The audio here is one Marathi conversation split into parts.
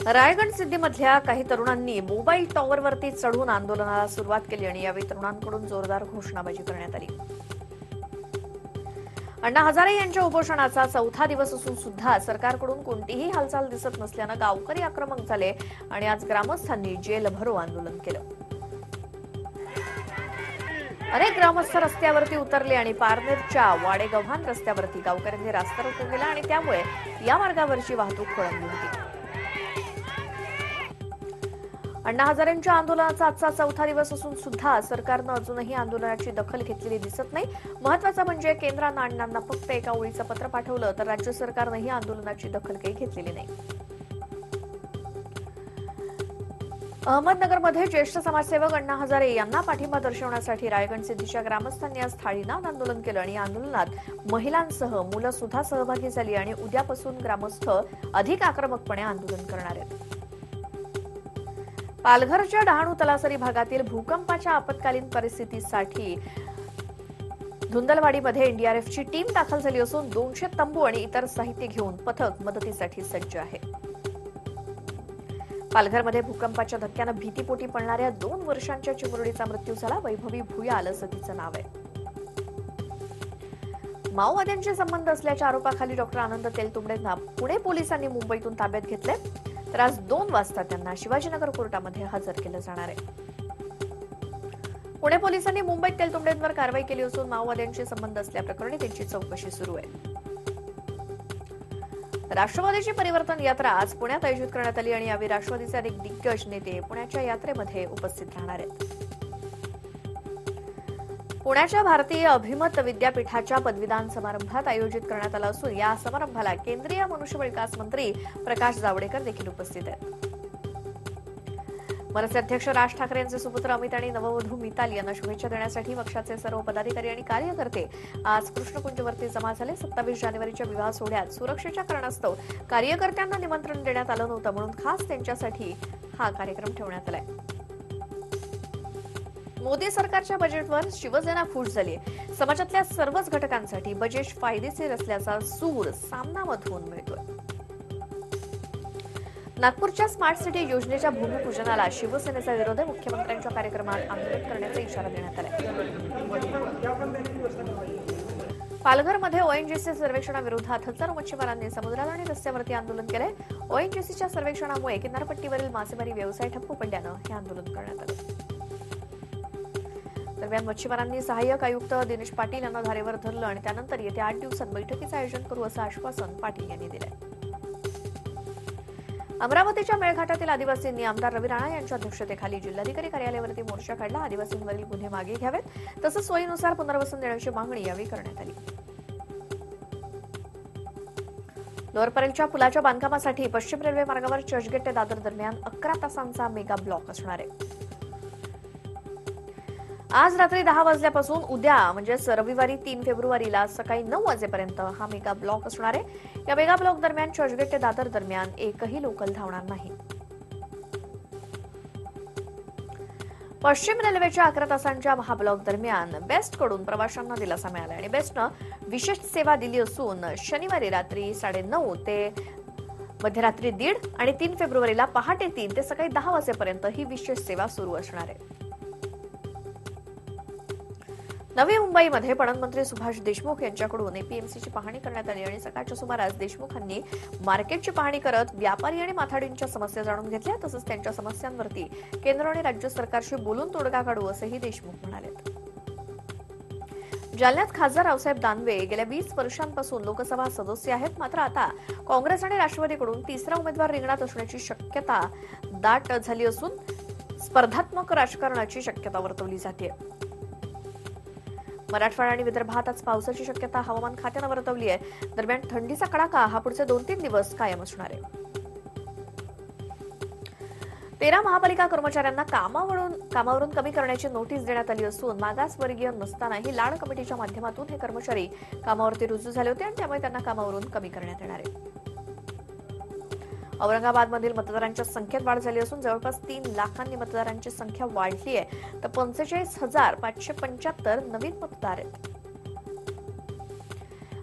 रायगड सिद्धीमधल्या काही तरुणांनी मोबाईल टॉवरवरती चढून आंदोलनाला सुरुवात केली आणि यावेळी तरुणांकडून जोरदार घोषणाबाजी करण्यात आली। अण्णा हजारे यांच्या उपोषणाचा चौथा दिवस असून सुद्धा सरकारकडून कोणतीही हालचाल दिसत नसल्यानं गावकरी आक्रमक झाले आणि आज ग्रामस्थांनी जेल भरो आंदोलन केलं। अनेक ग्रामस्थ रस्त्यावरती उतरले आणि पारनेरच्या वाडेगव्हाण रस्त्यावरती गावकऱ्यांनी रास्ता रोको केला आणि त्यामुळे या मार्गावरची वाहतूक खोळंबली होती। अण्णा हजारेंच्या आंदोलनाचा आजचा चौथा दिवस असून सुद्धा सरकारनं अजूनही आंदोलनाची दखल घेतलेली दिसत नाही। महत्त्वाचं म्हणजे केंद्रानं अण्णांना फक्त एका ओळीचं पत्र पाठवलं तर राज्य सरकारनंही आंदोलनाची दखल काही घेतलेली नाही। अहमदनगरमध्ये ज्येष्ठ समाजसेवक अण्णा हजारे यांना पाठिंबा दर्शवण्यासाठी रायगड सिद्धीच्या ग्रामस्थांनी आज थाळीनाद आंदोलन केलं आणि आंदोलनात महिलांसह मुलं सुद्धा सहभागी झाली आणि उद्यापासून ग्रामस्थ अधिक आक्रमकपणे आंदोलन करणार आहेत। पालघरच्या डहाणू तलासरी भागातील भूकंपाच्या आपत्कालीन परिस्थितीसाठी धुंदलवाडीमध्ये एनडीआरएफची टीम दाखल झाली असून 200 तंबू आणि इतर साहित्य घेऊन पथक मदतीसाठी सज्ज आहे। पालघरमध्ये भूकंपाच्या धक्क्यानं भीतीपोटी पडणाऱ्या 2 वर्षांच्या चिमुरडीचा मृत्यू झाला। वैभवी भुयाल असं तिचं नाव आहे। माओवाद्यांचे संबंध असल्याच्या आरोपाखाली डॉक्टर आनंद तेलतुंबडेंना पुणे पोलिसांनी मुंबईतून ताब्यात घेतले तर आज 2 वाजता त्यांना शिवाजीनगर कोर्टामध्ये हजर केलं जाणार आहे। पुणे पोलिसांनी मुंबईत तेलतुंबडेंवर कारवाई केली असून माओवाद्यांचे संबंध असल्याप्रकरणी त्यांची चौकशी सुरू आहे। राष्ट्रवादीची परिवर्तन यात्रा आज पुण्यात आयोजित करण्यात आली आणि यावेळी राष्ट्रवादीचे अनेक दिग्गज नेते पुण्याच्या यात्रेमध्ये उपस्थित राहणार आहेत। पुण्याच्या भारतीय अभिमत विद्यापीठाच्या पदवीदान समारंभात आयोजित करण्यात आला असून या समारंभाला केंद्रीय मनुष्यबळ विकास मंत्री प्रकाश जावडेकर देखील उपस्थित आहेत। मनसे अध्यक्ष राज ठाकरे यांचे सुपुत्र अमित आणि नववधू मिताली यांना शुभेच्छा देण्यासाठी पक्षाचे सर्व पदाधिकारी आणि कार्यकर्ते आज कृष्णकुंजवरती जमा झाले। 27 जानेवारीच्या विवाह सोहळ्यात सुरक्षेच्या कारणास्तव कार्यकर्त्यांना निमंत्रण देण्यात आलं नव्हतं म्हणून खास त्यांच्यासाठी हा कार्यक्रम ठेवण्यात आलाय। मोदी सरकारच्या बजेटवर शिवसेना खुश झाली आहे। समाजातल्या सर्वच घटकांसाठी बजेट फायदेशीर असल्याचा सूर सामनामधून मिळतोय। नागपूरच्या स्मार्ट सिटी योजनेच्या भूमिपूजनाला शिवसेनेचा विरोध आहे। मुख्यमंत्र्यांच्या कार्यक्रमात आंदोलन करण्याचा इशारा देण्यात आला। पालघरमध्ये ओएनजीसी सर्वेक्षणाविरोधात हजारो मच्छीमारांनी समुद्रात आणि रस्त्यावरती आंदोलन केलंय। ओएनजीसीच्या सर्वेक्षणामुळे किनारपट्टीवरील मासेमारी व्यवसाय ठप्प पडल्यानं हे आंदोलन करण्यात आलं। दरम्यान मच्छीमारांनी सहाय्यक आयुक्त दिनेश पाटील यांना धारेवर धरलं आणि त्यानंतर येत्या 8 दिवसांत बैठकीचं आयोजन करू असं आश्वासन पाटील यांनी दिलंय। अमरावतीच्या मेळघाटातील आदिवासींनी आमदार रवी राणा यांच्या अध्यक्षतेखाली जिल्हाधिकारी कार्यालयावरती मोर्चा काढला। आदिवासींवरील गुन्हे मागे घ्यावेत तसंच सोयीनुसार पुनर्वसन देण्याची मागणी यावेळी करण्यात आली। लोअर परेलच्या पुलाच्या बांधकामासाठी पश्चिम रेल्वे मार्गावर चर्चगेट ते दादर दरम्यान 11 तासांचा मेगा ब्लॉक असणार आहे। आज रात्री 10 वाजल्यापासून उद्या म्हणजेच रविवारी 3 फेब्रुवारीला सकाळी 9 वाजेपर्यंत हा मेगा ब्लॉक असणार आहे। या मेगा ब्लॉक दरम्यान चर्चगेट ते दादर दरम्यान एकही लोकल धावणार नाही। पश्चिम रेल्वेच्या 11 तासांच्या महाब्लॉक दरम्यान बेस्टकडून प्रवाशांना दिलासा मिळाला आणि बेस्टनं विशेष सेवा दिली असून शनिवारी रात्री 9:30 ते मध्यरात्री 1:30 आणि 3 फेब्रुवारीला पहाटे 3 ते सकाळी 10 वाजेपर्यंत ही विशेष सेवा सुरू असणार आहे। नवी मुंबईमध्ये पणन मंत्री सुभाष देशमुख यांच्याकडून एपीएमसीची पाहणी करण्यात आली आणि सकाळच्या सुमारास देशमुखांनी मार्केटची पाहणी करत व्यापारी आणि माथाडींच्या समस्या जाणून घेतल्या तसंच त्यांच्या समस्यांवरती केंद्र आणि राज्य सरकारशी बोलून तोडगा काढू असंही देशमुख म्हणाले। जालन्यात खासदार रावसाहेब दानवे गेल्या 20 वर्षांपासून लोकसभा सदस्य आहेत मात्र आता काँग्रेस आणि राष्ट्रवादीकडून तिसरा उमेदवार रिंगणात असण्याची शक्यता दाट झाली असून स्पर्धात्मक राजकारणाची शक्यता वर्तवली जाते। मराठवाडा आणि विदर्भात आज पावसाची शक्यता हवामान खात्यानं वर्तवली आहे। दरम्यान थंडीचा कडाका हा पुढचे 2-3 दिवस कायम असणार आहे। 13 महापालिका कर्मचाऱ्यांना कामावरून कमी करण्याची नोटीस देण्यात आली असून मागासवर्गीय नसतानाही लाड कमिटीच्या माध्यमातून हे कर्मचारी कामावरती रुजू झाले होते आणि त्यामुळे त्यांना कामावरून कमी करण्यात येणार आहे। औरंगाबादमधील मतदारांच्या संख्येत वाढ झाली असून जवळपास 3 लाखांनी मतदारांची संख्या वाढली आहे तर 45,575 नवीन मतदार आहेत।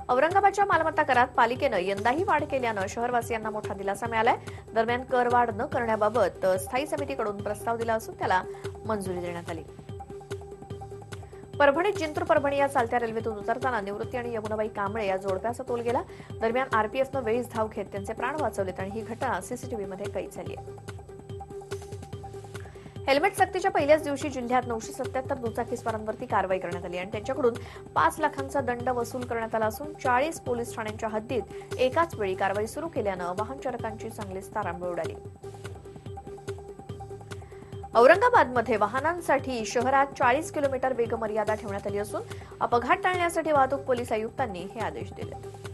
औरंगाबादच्या मालमत्ता करात पालिकेनं यंदाही वाढ केल्यानं शहरवासियांना मोठा दिलासा मिळालाय. दरम्यान करवाढ न करण्याबाबत स्थायी समितीकडून प्रस्ताव दिला असून त्याला मंजुरी देण्यात आली. परभणीत जिंतूर परभणी या चालत्या रेल्वेतून उतरताना निवृत्ती आणि यमुनाबाई कांबळे या जोडप्याचा तोल गेला. दरम्यान आरपीएफनं वेळीच धाव घेत त्यांचे प्राण वाचवलेत आणि ही घटना सीसीटीव्हीमध्ये कैद झाली आहे. हेल्मेट सक्तीच्या पहिल्याच दिवशी जिल्ह्यात 977 दुचाकीस्वारांवरती कारवाई करण्यात आली आणि त्यांच्याकडून 5 लाखांचा दंड वसूल करण्यात आला असून 40 पोलीस ठाण्यांच्या हद्दीत एकाच वेळी कारवाई सुरू केल्यानं वाहन चालकांची चांगलीच तारांबळ उडाली. औरंगाबादमध्ये वाहनांसाठी शहरात 40 किलोमीटर वेगमर्यादा ठेवण्यात आली असून अपघात टाळण्यासाठी वाहतूक पोलीस आयुक्तांनी हे आदेश दिले.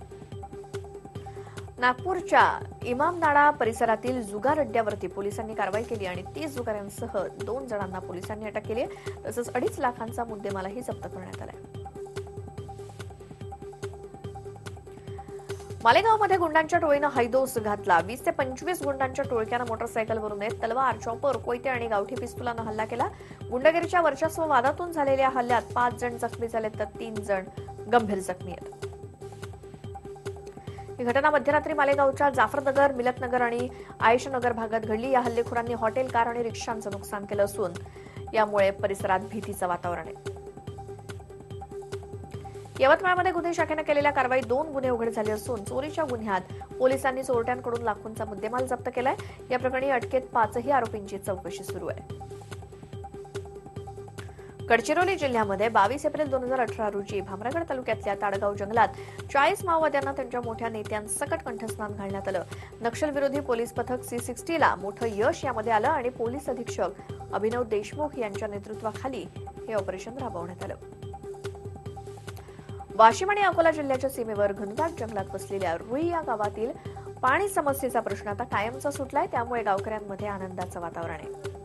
नागपूरच्या इमामनाडा परिसरातील जुगार अड्ड्यावरती पोलिसांनी कारवाई केली आणि 30 जुगाऱ्यांसह 2 जणांना पोलिसांनी अटक केली आहे. तसंच 2.5 लाखांचा मुद्देमालही जप्त करण्यात आलाय. मालेगावमध्ये गुंडांच्या टोळीनं हैदोस घातला. 20 ते 25 गुंडांच्या टोळक्यानं मोटरसायकलवरून येत तलवार, चॉपर, कोयते आणि गावठी पिस्तुलानं हल्ला केला. गुंडगिरीच्या वर्चस्व वादातून झालेल्या हल्ल्यात 5 जण जखमी झालेत तर 3 जण गंभीर जखमी आहेत. ही घटना मध्यरात्री मालेगावच्या जाफरनगर, मिलतनगर आणि आयशनगर भागात घडली. या हल्लेखोरांनी हॉटेल, कार आणि रिक्षांचं नुकसान केलं असून यामुळे परिसरात भीतीचं वातावरण आहे. यवतमाळमध्ये गुन्हे शाखेनं केलेल्या कारवाईत 2 गुन्हे उघड झाले असून चोरीच्या गुन्ह्यात पोलिसांनी चोरट्यांकडून लाखोंचा मुद्देमाल जप्त केलाय. या प्रकरणी अटकेत 5ही आरोपींची चौकशी सुरू आहे. गडचिरोली जिल्ह्यामध्ये 22 एप्रिल 2018 रोजी भामरागड तालुक्यातल्या ताडगाव जंगलात 40 माओवाद्यांना त्यांच्या मोठ्या नेत्यांसकट कंठस्नान घालण्यात आलं. नक्षलविरोधी पोलीस पथक C60 ला मोठं यश यामध्ये आलं आणि पोलीस अधीक्षक अभिनव देशमुख यांच्या नेतृत्वाखाली हे ऑपरेशन राबवण्यात आलं. वाशिम आणि अकोला जिल्ह्याच्या सीमेवर घनदाट जंगलात वसलेल्या रुई या गावातील पाणी समस्येचा प्रश्न आता कायमचा सुटलाय. त्यामुळे गावकऱ्यांमध्ये आनंदाचं वातावरण आहे.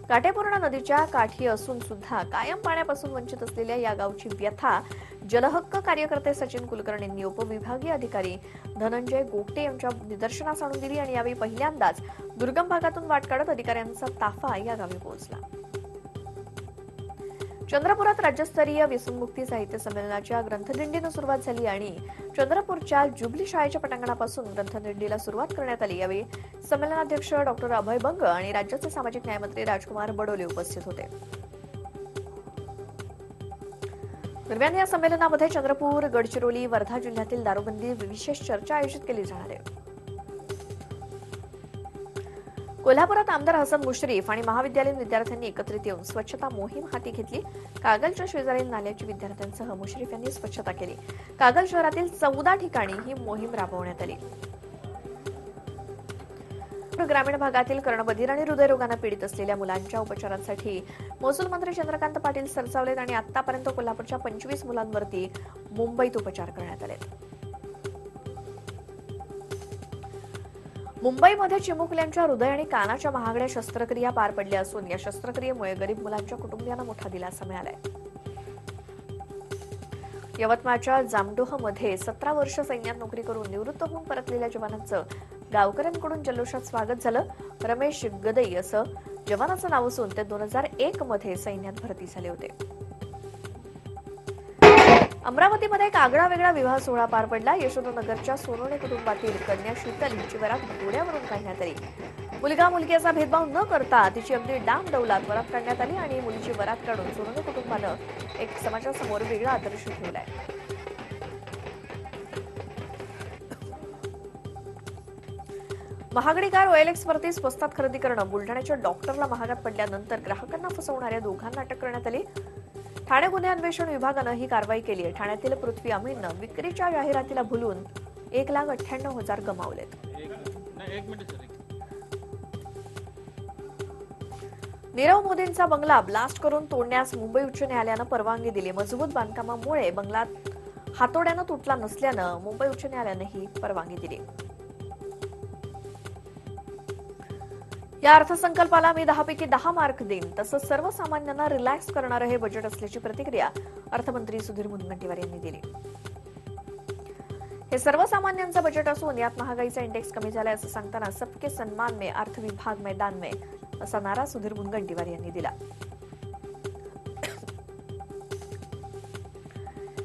काटेपूर्णा नदीच्या काठी असून सुद्धा कायम पाण्यापासून वंचित असलेल्या या गावची व्यथा जलहक्क कार्यकर्ते सचिन कुलकर्णींनी उपविभागीय अधिकारी धनंजय गोगटे यांच्या निदर्शनास आणून दिली आणि यावेळी पहिल्यांदाच दुर्गम भागातून वाट काढत अधिकाऱ्यांचा ताफा या गावी पोहोचला. चंद्रपुरात राज्यस्तरीय व्यसनमुक्ती साहित्य संमेलनाच्या ग्रंथदिंडीनं सुरुवात झाली आणि चंद्रपूरच्या जुबली शाळेच्या पटांगणापासून ग्रंथदिंडीला सुरुवात करण्यात आली. यावेळी संमेलनाध्यक्ष डॉ. अभय बंग आणि राज्याचे सामाजिक न्यायमंत्री राजकुमार बडोले उपस्थित होते. दरम्यान या संमेलनामध्ये चंद्रपूर, गडचिरोली, वर्धा जिल्ह्यातील दारूबंदी विशेष चर्चा आयोजित केली जाणार आहे. कोल्हापुरात आमदार हसन मुश्रीफ आणि महाविद्यालयीन विद्यार्थ्यांनी एकत्रित येऊन स्वच्छता मोहीम हाती घेतली. कागलच्या शेजारील नाल्याची विद्यार्थ्यांसह मुश्रीफ यांनी स्वच्छता केली. कागल शहरातील 14 ठिकाणी ही मोहीम राबवण्यात आली. ग्रामीण भागातील कर्णबधीर आणि हृदयरोगाने पीडित असलेल्या मुलांच्या उपचारांसाठी महसूल मंत्री चंद्रकांत पाटील सरसावलेत आणि आतापर्यंत कोल्हापूरच्या 25 मुलांवरती मुंबईत उपचार करण्यात आले. मुंबईमध्ये चिमुकल्यांच्या हृदय आणि कानाच्या महागड्या शस्त्रक्रिया पार पडल्या असून या शस्त्रक्रियेमुळे गरीब मुलांच्या कुटुंबियांना मोठा दिलासा मिळालाय. यवतमाळच्या जामडोहमध्ये 17 वर्ष सैन्यात नोकरी करून निवृत्त होऊन परतलेल्या जवानांचं गावकऱ्यांकडून जल्लोषात स्वागत झालं. रमेश गदई असं जवानाचं नाव असून ते 2001 मध्ये सैन्यात भरती झाले होते. अमरावतीमध्ये एक आगळा-वेगळा विवाह सोहळा पार पडला. यशोदानगरच्या सोनवणे कुटुंबातील कन्या शीतल हिची वरात घोड्यावरून काढण्यात आली. मुलगा मुलगी असा भेदभाव न करता तिची अगदी डाम-डौलात वरात काढण्यात आली आणि मुलीची वरात काढून सोनवणे कुटुंबानं एक समाजासमोर वेगळा आदर्श ठेवलाय. महागडी कार OLX वरती स्वस्तात खरेदी करणं, बुलढाण्याच्या डॉक्टरला महागात पडल्यानंतर ग्राहकांना फसवणाऱ्या दोघांना अटक करण्यात आली. ठाणे गुन्हे अन्वेषण विभागानं ही कारवाई केली आहे. ठाण्यातील पृथ्वी अमीननं विक्रीच्या जाहिरातीला भुलून 1,98,000 गमावलेत. नीरव मोदींचा बंगला ब्लास्ट करून तोडण्यास मुंबई उच्च न्यायालयानं परवानगी दिली. मजबूत बांधकामामुळे बंगला हातोड्यानं तुटला नसल्यानं मुंबई उच्च न्यायालयानं ही परवानगी दिली. या अर्थसंकल्पाला मी 10 पैकी 10 मार्क देईन. तसंच सर्वसामान्यांना रिलॅक्स करणारं हे बजेट असल्याची प्रतिक्रिया अर्थमंत्री सुधीर मुनगंटीवार यांनी दिली. हे सर्वसामान्यांचं बजेट असून यात महागाईचा इंडेक्स कमी झालाय असं सांगताना सबके सन्मान में अर्थ विभाग मैदान में असा नारा सुधीर मुनगंटीवार यांनी दिला.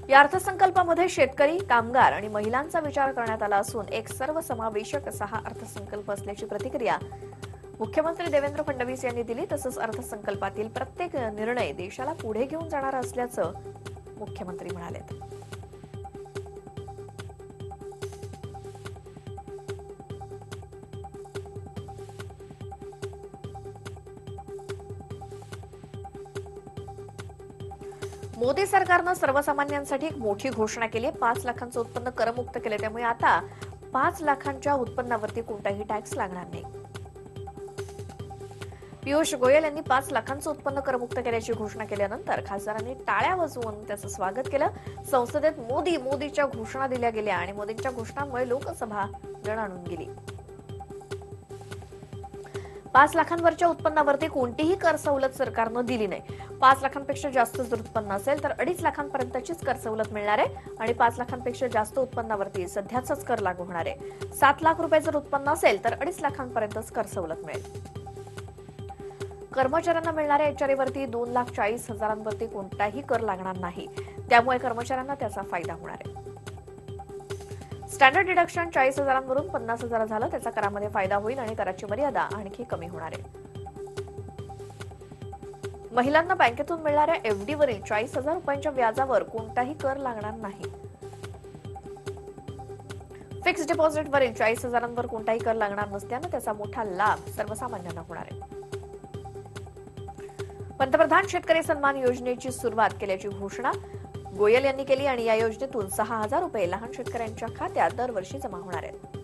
या अर्थसंकल्पामध्ये शेतकरी, कामगार आणि महिलांचा विचार करण्यात आला असून एक सर्वसमावेशक असा हा अर्थसंकल्प असल्याची प्रतिक्रिया मुख्यमंत्री देवेंद्र फडणवीस यांनी दिली. तसंच अर्थसंकल्पातील प्रत्येक निर्णय देशाला पुढे घेऊन जाणारा असल्याचं मुख्यमंत्री म्हणाले. मोदी सरकारनं सर्वसामान्यांसाठी एक मोठी घोषणा केली आहे. 5 लाखांचं उत्पन्न करमुक्त केले. त्यामुळे आता 5 लाखांच्या उत्पन्नावरती कोणताही टॅक्स लागणार नाही. पियुष गोयल यांनी 5 लाखांचं उत्पन्न करमुक्त केल्याची घोषणा केल्यानंतर खासदारांनी टाळ्या वाजवून त्याचं स्वागत केलं. संसदेत मोदीच्या घोषणा दिल्या गेल्या आणि मोदींच्या घोषणांमुळे लोकसभा रणआणून गेली. 5 लाखांवरच्या उत्पन्नावरती कोणतीही कर सवलत सरकारनं दिली नाही. 5 लाखांपेक्षा जास्त जर उत्पन्न असेल तर 2.5 लाखांपर्यंतचीच कर सवलत मिळणार आहे आणि 5 लाखांपेक्षा जास्त उत्पन्नावरती सध्याचाच कर लागू होणार आहे. 7 लाख रुपये जर उत्पन्न असेल तर 2.5 लाखांपर्यंतच कर सवलत मिळेल. कर्मचाऱ्यांना मिळणाऱ्या एचआरएवरती 2,40,000 कोणताही कर लागणार नाही. त्यामुळे कर्मचाऱ्यांना त्याचा फायदा होणार आहे. स्टँडर्ड डिडक्शन 40,000 वरून 50,000 झालं. त्याचा करामध्ये फायदा होईल आणि कराची मर्यादा आणखी कमी होणार आहे. महिलांना बँकेतून मिळणाऱ्या एफडीवरील 40,000 रुपयांच्या व्याजावर कोणताही कर लागणार नाही. फिक्स्ड डिपॉझिटवरील 40,000 कोणताही कर लागणार नसल्यानं त्याचा मोठा लाभ सर्वसामान्यांना होणार आहे. पंतप्रधान शेतकरी सन्मान योजनेची सुरुवात केल्याची घोषणा गोयल यांनी केली आणि या योजनेतून 6,000 रुपये लहान शेतकऱ्यांच्या खात्यात दरवर्षी जमा होणार आहेत.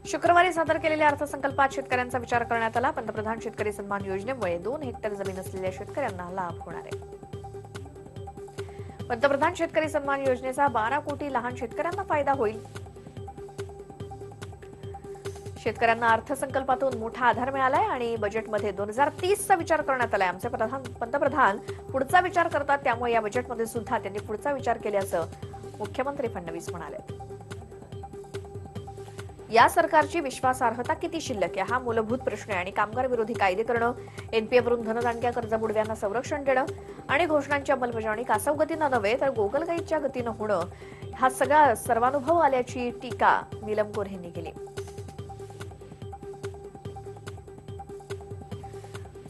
शुक्रवारी सादर केलेल्या अर्थसंकल्पात शेतकऱ्यांचा विचार करण्यात आला. पंतप्रधान शेतकरी सन्मान योजनेमुळे 2 हेक्टर जमीन असलेल्या शेतकऱ्यांना लाभ होणार आहे. पंतप्रधान शेतकरी सन्मान योजनेचा 12 कोटी लहान शेतकऱ्यांना फायदा होईल. शेतकऱ्यांना अर्थसंकल्पातून मोठा आधार मिळालाय आणि बजेटमध्ये 2030चा विचार करण्यात आलाय. आमचे पंतप्रधान पुढचा विचार करतात, त्यामुळे या बजेटमध्ये सुद्धा त्यांनी पुढचा विचार केल्याचं मुख्यमंत्री फडणवीस म्हणाले. या सरकारची विश्वासार्हता किती शिल्लक आहे हा मूलभूत प्रश्न आहे आणि कामगार विरोधी कायदे करणं, एनपीएवरून धनदांडक्या कर्जबुडव्यांना संरक्षण देणं आणि घोषणांची अंमलबजावणी कासव गतीनं नव्हे तर गोगलगाईच्या गतीनं होणं हा सगळा सर्वानुभव आल्याची टीका नीलम गोऱ्हे यांनी केली.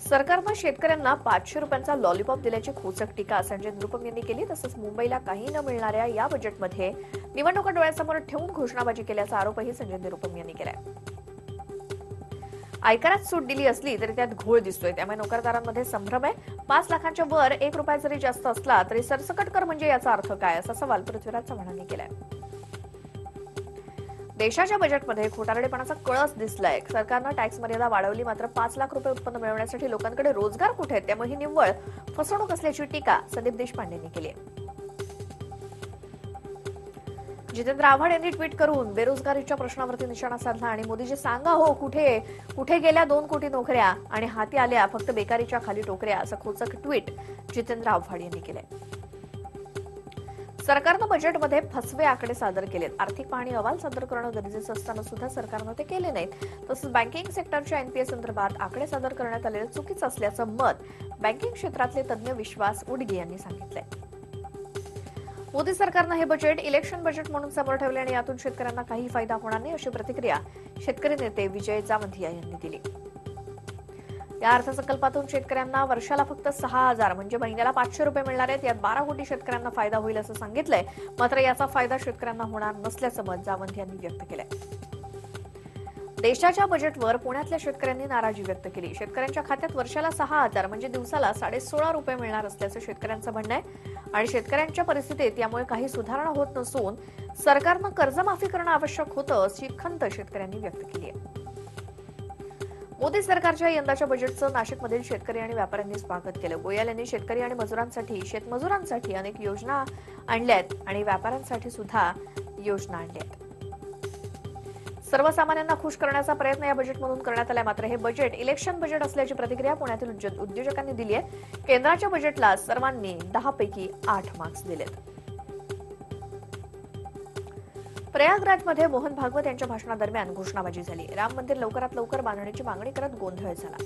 सरकारनं शेतकऱ्यांना 500 रुपयांचा लॉलीपॉप दिल्याची खोचक टीका संजय निरुपम यांनी केली. तसंच मुंबईला काही न मिळणाऱ्या या बजेटमध्ये निवडणुका डोळ्यासमोर ठेवून घोषणाबाजी केल्याचा आरोपही संजय निरुपम यांनी केलाय. आयकरात सूट दिली असली तरी त्यात घोळ दिसतोय, त्यामुळे नोकरदारांमध्ये संभ्रम आहे. 5 लाखांच्या वर 1 रुपया जरी जास्त असला तरी सरसकट कर म्हणजे याचा अर्थ काय, असा सवाल पृथ्वीराज चव्हाणांनी केलाय. देशाच्या बजेटमध्ये खोटारडेपणाचा कळस दिसलाय. सरकारनं टॅक्स मर्यादा वाढवली, मात्र 5 लाख रुपये उत्पन्न मिळवण्यासाठी लोकांकडे रोजगार कुठे आहेत, त्यामुळे ही निव्वळ फसवणूक असल्याची टीका संदीप देशपांडे यांनी केली. जितेंद्र आव्हाड यांनी ट्विट करून बेरोजगारीच्या प्रश्नावरती निशाणा साधला आणि मोदीजी सांगा हो कुठे गेल्या 2 कोटी नोकऱ्या आणि हाती आल्या फक्त बेकारीच्या खाली टोकऱ्या, असं खोचक ट्विट जितेंद्र आव्हाड यांनी केलंय. सरकारनं बजेटमध्ये फसवे आकडे सादर केलेत. आर्थिक पाहणी अहवाल सादर करणं गरजेचं असताना सुद्धा सरकारनं ते केले नाहीत. तसंच बँकिंग सेक्टरच्या एनपीए संदर्भात आकडे सादर करण्यात आलेले चुकीचं असल्याचं मत बँकिंग क्षेत्रातले तज्ज्ञ विश्वास उडगे यांनी सांगितलंय. मोदी सरकारनं हे बजेट इलेक्शन बजेट म्हणून समोर ठेवले आणि यातून शेतकऱ्यांना काही फायदा होणार नाही, अशी प्रतिक्रिया शेतकरी नेते विजय जामंथिया यांनी दिली. या अर्थसंकल्पातून शेतकऱ्यांना वर्षाला फक्त 6,000 म्हणजे महिन्याला 500 रुपये मिळणार आहेत. यात 12 कोटी शेतकऱ्यांना फायदा होईल असं सांगितलंय. मात्र याचा फायदा शेतकऱ्यांना होणार नसल्याचं मत जामंत यांनी व्यक्त केलंय. देशाच्या बजेटवर पुण्यातल्या शेतकऱ्यांनी नाराजी व्यक्त केली. शेतकऱ्यांच्या खात्यात वर्षाला 6,000 म्हणजे दिवसाला 16.5 रुपये मिळणार असल्याचं शेतकऱ्यांचं म्हणणं आहे आणि शेतकऱ्यांच्या परिस्थितीत यामुळे काही सुधारणा होत नसून सरकारनं कर्जमाफी करणं आवश्यक होतं, अशी खंत शेतकऱ्यांनी व्यक्त केली आहे. मोदी सरकारच्या यंदाच्या बजेटचं नाशिकमधील शेतकरी आणि व्यापाऱ्यांनी स्वागत केलं. गोयल यांनी शेतकरी आणि मजुरांसाठी, शेतमजुरांसाठी अनेक योजना आणल्यात आणि व्यापाऱ्यांसाठी सुद्धा योजना आणल्यात. सर्वसामान्यांना खुश करण्याचा प्रयत्न या बजेटमधून करण्यात आलाय. मात्र हे बजेट इलेक्शन बजेट असल्याची प्रतिक्रिया पुण्यातील उद्योजकांनी दिली आहे. केंद्राच्या बजेटला सर्वांनी 10 पैकी 8 मार्क्स दिलेत. प्रयागराजमध्ये मोहन भागवत यांच्या भाषणादरम्यान घोषणाबाजी झाली. राम मंदिर लवकरात लवकर बांधण्याची मागणी करत गोंधळ झाला.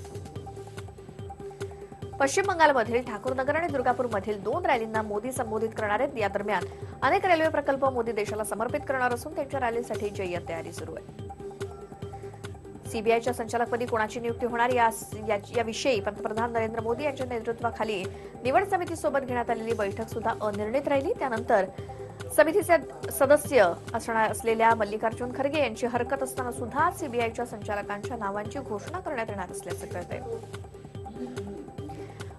पश्चिम बंगालमधील ठाकूरनगर आणि दुर्गापूरमधील 2 रॅलींना मोदी संबोधित करणार आहेत. या दरम्यान अनेक रेल्वे प्रकल्प मोदी देशाला समर्पित करणार असून त्यांच्या रॅलीसाठी जय्यत तयारी सुरू आहे. सीबीआयच्या संचालकपदी कोणाची नियुक्ती होणार याविषयी पंतप्रधान नरेंद्र मोदी यांच्या नेतृत्वाखाली निवड समितीसोबत घेण्यात आलेली बैठक सुद्धा अनिर्णित राहिली. त्यानंतर समितीचे सदस्य असलेल्या मल्लिकार्जुन खरगे यांची हरकत असताना सुद्धा सीबीआयच्या संचालकांच्या नावांची घोषणा करण्यात येणार असल्याचे कळते.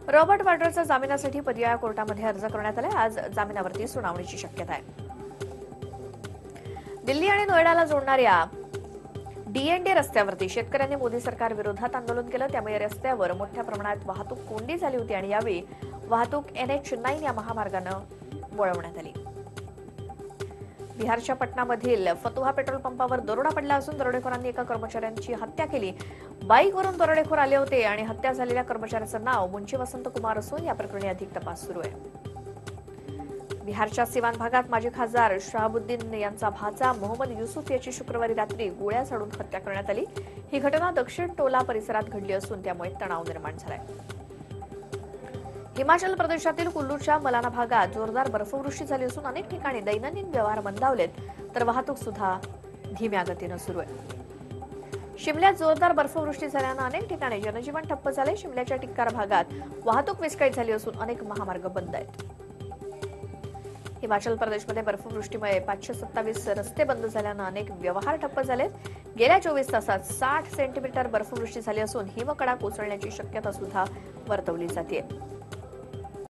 रॉबर्ट वाड्राच्या जामिनासाठी पर्याय कोर्टामध्ये अर्ज करण्यात आला. आज जामिनावरती सुनावणीची शक्यता आहे. दिल्ली आणि नोएडाला जोडणाऱ्या डीएनडी रस्त्यावरती शेतकऱ्यांनी मोदी सरकार विरोधात आंदोलन केलं. त्यामुळे रस्त्यावर मोठ्या प्रमाणात वाहतूक कोंडी झाली होती आणि यावेळी वाहतूक NH9 या महामार्गानं वळवण्यात आली. बिहारच्या पटनामधील फतुहा पेट्रोल पंपावर दरोडा पडला असून दरोडेखोरांनी एका कर्मचाऱ्यांची हत्या केली. बाईकवरून दरोडेखोर आले होते आणि हत्या झालेल्या कर्मचाऱ्याचं नाव मुंशी वसंत कुमार असून या प्रकरणी अधिक तपास सुरू आहे. बिहारच्या सिवान भागात माजी खासदार शहाबुद्दीन यांचा भाचा मोहम्मद युसुफ याची शुक्रवारी रात्री गोळ्या झाडून हत्या करण्यात आली. ही घटना दक्षिण टोला परिसरात घडली असून त्यामुळे तणाव निर्माण झालाय. हिमाचल प्रदेशातील कुल्लूच्या मलाना भागात जोरदार बर्फवृष्टी झाली असून अनेक ठिकाणी दैनंदिन व्यवहार मंदावलेत, तर वाहतूक सुद्धा धीम्या गतीनं सुरू आहे. शिमल्यात जोरदार बर्फवृष्टी झाल्यानं अनेक ठिकाणी जनजीवन ठप्प झाले. शिमल्याच्या टिक्कार भागात वाहतूक विस्कळीत झाली असून अनेक महामार्ग बंद आहेत. हिमाचल प्रदेशमध्ये बर्फवृष्टीमुळे 527 रस्ते बंद झाल्यानं अनेक व्यवहार ठप्प झालेत. गेल्या 24 तासात 60 सेंटीमीटर बर्फवृष्टी झाली असून हिमकडा कोसळण्याची शक्यता सुद्धा वर्तवली जाते.